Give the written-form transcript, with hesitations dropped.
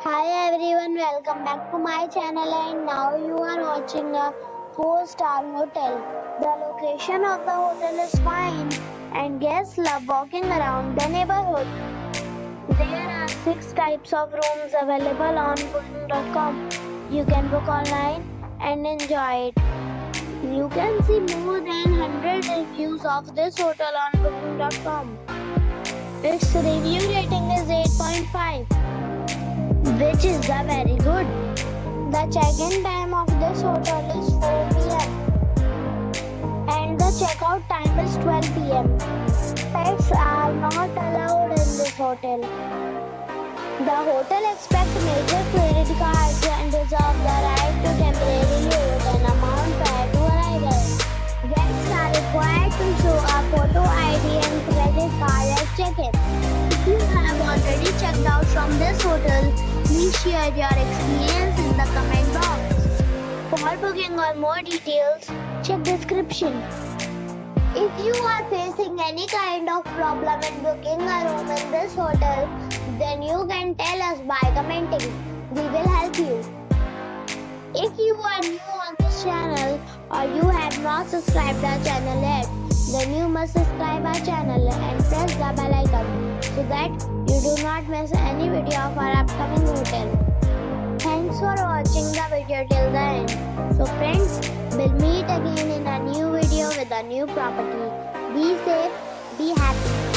Hi everyone, welcome back to my channel and now you are watching a 4-star hotel. The location of the hotel is fine and guests love walking around the neighborhood. There are 6 types of rooms available on booking.com. You can book online and enjoy it. You can see more than 100 reviews of this hotel on booking.com. Its review rating is 8.5. which is very good. The check-in time of this hotel is 4 p.m. and the check-out time is 12 p.m. Pets are not allowed in this hotel. The hotel expects major credit cards and reserves the right to temporarily hold an amount prior to arrival. Guests are required to show a photo ID and credit card at check-in. If you have already checked out from this hotel, please share your experience in the comment box. For booking or more details, check description. If you are facing any kind of problem in booking a room in this hotel, then you can tell us by commenting. We will help you. If you are new on this channel or you have not subscribed our channel yet, then you must subscribe our channel and press the bell icon so that you do not miss any video of our upcoming hotel. Thanks for watching the video till the end. So friends, we'll meet again in a new video with a new property. Be safe, be happy.